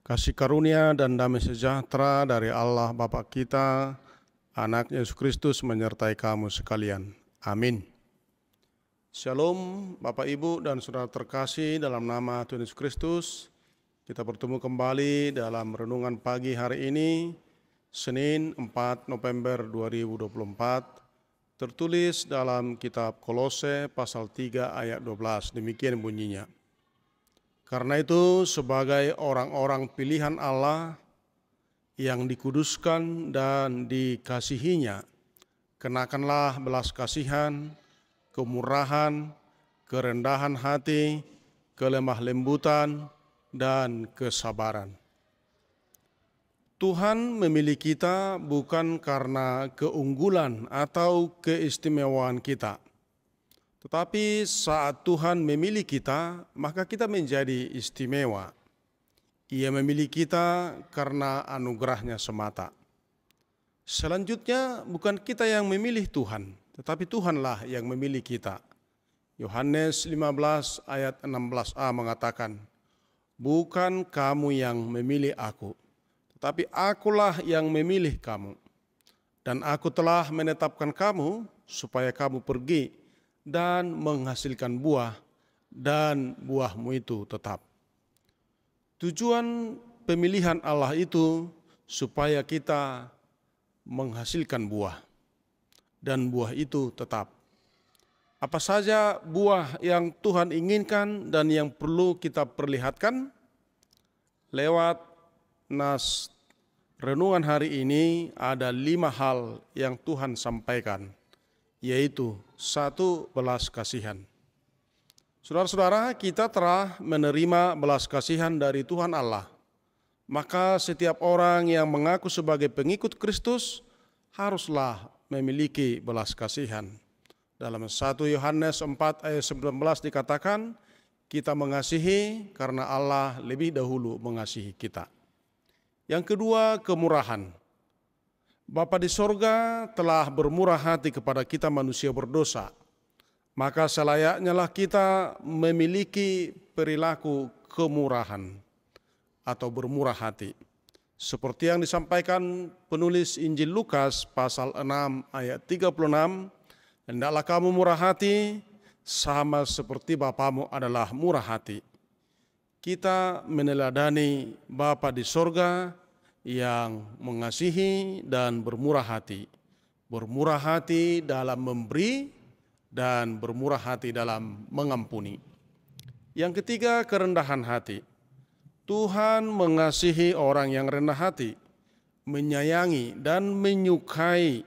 Kasih karunia dan damai sejahtera dari Allah Bapa kita, Anak Yesus Kristus menyertai kamu sekalian. Amin. Shalom Bapak Ibu dan Saudara terkasih dalam nama Tuhan Yesus Kristus. Kita bertemu kembali dalam renungan pagi hari ini, Senin 4 November 2024, tertulis dalam kitab Kolose pasal 3 ayat 12, demikian bunyinya. Karena itu sebagai orang-orang pilihan Allah yang dikuduskan dan dikasihinya, kenakanlah belas kasihan, kemurahan, kerendahan hati, kelemah lembutan, dan kesabaran. Tuhan memilih kita bukan karena keunggulan atau keistimewaan kita. Tetapi saat Tuhan memilih kita, maka kita menjadi istimewa. Ia memilih kita karena anugerahnya semata. Selanjutnya bukan kita yang memilih Tuhan, tetapi Tuhanlah yang memilih kita. Yohanes 15 ayat 16a mengatakan, bukan kamu yang memilih aku, tetapi akulah yang memilih kamu. Dan aku telah menetapkan kamu supaya kamu pergi dan menghasilkan buah, dan buahmu itu tetap. Tujuan pemilihan Allah itu supaya kita menghasilkan buah, dan buah itu tetap. Apa saja buah yang Tuhan inginkan dan yang perlu kita perlihatkan? Lewat nas renungan hari ini ada 5 hal yang Tuhan sampaikan, yaitu 1. Belas kasihan. Saudara-saudara, kita telah menerima belas kasihan dari Tuhan Allah. Maka setiap orang yang mengaku sebagai pengikut Kristus haruslah memiliki belas kasihan. Dalam 1 Yohanes 4 ayat 19 dikatakan, kita mengasihi karena Allah lebih dahulu mengasihi kita. Yang kedua, kemurahan. Bapa di sorga telah bermurah hati kepada kita manusia berdosa, maka selayaknya lah kita memiliki perilaku kemurahan atau bermurah hati. Seperti yang disampaikan penulis Injil Lukas pasal 6 ayat 36, hendaklah kamu murah hati sama seperti Bapamu adalah murah hati. Kita meneladani Bapa di sorga yang mengasihi dan bermurah hati. Bermurah hati dalam memberi dan bermurah hati dalam mengampuni. Yang ketiga, kerendahan hati. Tuhan mengasihi orang yang rendah hati, menyayangi dan menyukai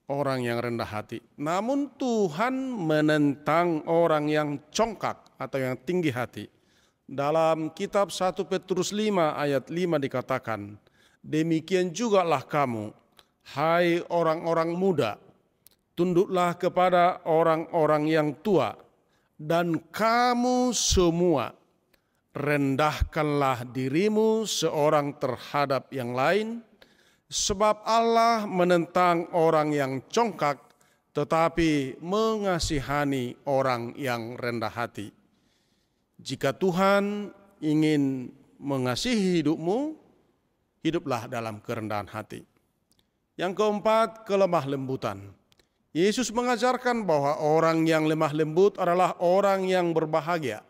orang yang rendah hati. Namun Tuhan menentang orang yang congkak atau yang tinggi hati. Dalam kitab 1 Petrus 5 ayat 5 dikatakan, demikian jugalah kamu, hai orang-orang muda, tunduklah kepada orang-orang yang tua, dan kamu semua rendahkanlah dirimu seorang terhadap yang lain, sebab Allah menentang orang yang congkak, tetapi mengasihani orang yang rendah hati. Jika Tuhan ingin mengasihi hidupmu, hiduplah dalam kerendahan hati. Yang keempat, kelemah lembutan. Yesus mengajarkan bahwa orang yang lemah lembut adalah orang yang berbahagia.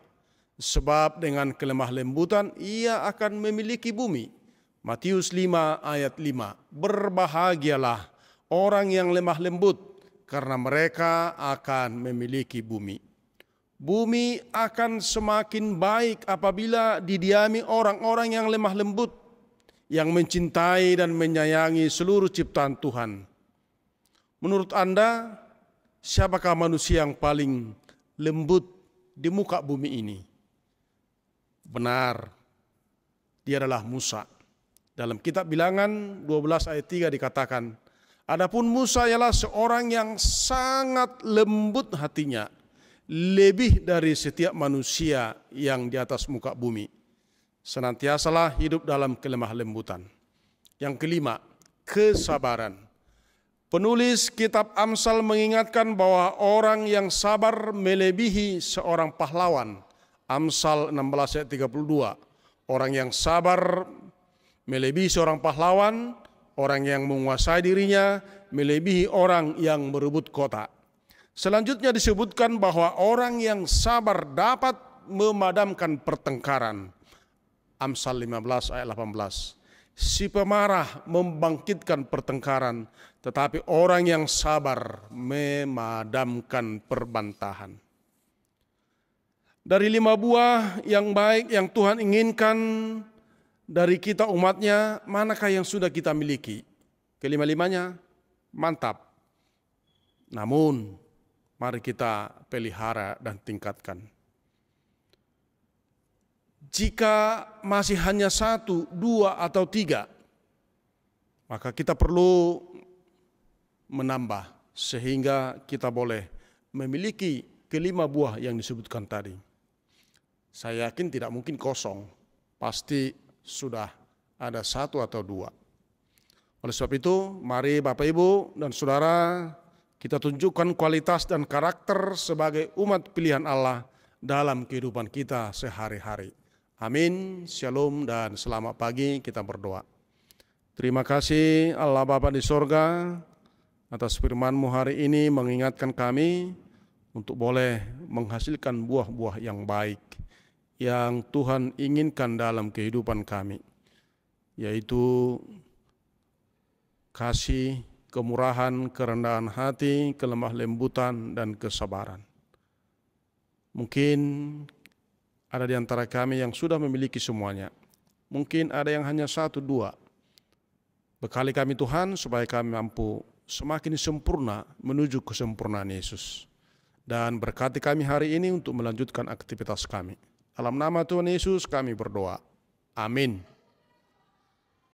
Sebab dengan kelemah lembutan ia akan memiliki bumi. Matius 5 ayat 5. Berbahagialah orang yang lemah lembut, karena mereka akan memiliki bumi. Bumi akan semakin baik apabila didiami orang-orang yang lemah lembut, yang mencintai dan menyayangi seluruh ciptaan Tuhan. Menurut Anda, siapakah manusia yang paling lembut di muka bumi ini? Benar, dia adalah Musa. Dalam kitab Bilangan 12 ayat 3 dikatakan, adapun Musa ialah seorang yang sangat lembut hatinya, lebih dari setiap manusia yang di atas muka bumi. Senantiasalah hidup dalam kelemah lembutan. Yang kelima, kesabaran. Penulis kitab Amsal mengingatkan bahwa orang yang sabar melebihi seorang pahlawan. Amsal 16 ayat 32. Orang yang sabar melebihi seorang pahlawan, orang yang menguasai dirinya melebihi orang yang merebut kota. Selanjutnya disebutkan bahwa orang yang sabar dapat memadamkan pertengkaran. Amsal 15 ayat 18. Si pemarah membangkitkan pertengkaran, tetapi orang yang sabar memadamkan perbantahan. Dari 5 buah yang baik yang Tuhan inginkan dari kita umatnya, manakah yang sudah kita miliki? Kelima-limanya mantap. Namun mari kita pelihara dan tingkatkan. Jika masih hanya 1, 2, atau 3, maka kita perlu menambah sehingga kita boleh memiliki kelima buah yang disebutkan tadi. Saya yakin tidak mungkin kosong, pasti sudah ada 1 atau 2. Oleh sebab itu, mari Bapak Ibu dan Saudara, kita tunjukkan kualitas dan karakter sebagai umat pilihan Allah dalam kehidupan kita sehari-hari. Amin, shalom, dan selamat pagi. Kita berdoa. Terima kasih Allah Bapa di sorga atas firman-Mu hari ini mengingatkan kami untuk boleh menghasilkan buah-buah yang baik yang Tuhan inginkan dalam kehidupan kami, yaitu kasih, kemurahan, kerendahan hati, kelemah lembutan, dan kesabaran. Mungkin ada di antara kami yang sudah memiliki semuanya. Mungkin ada yang hanya 1, 2. Bekali kami Tuhan supaya kami mampu semakin sempurna menuju kesempurnaan Yesus. Dan berkati kami hari ini untuk melanjutkan aktivitas kami. Dalam nama Tuhan Yesus kami berdoa. Amin.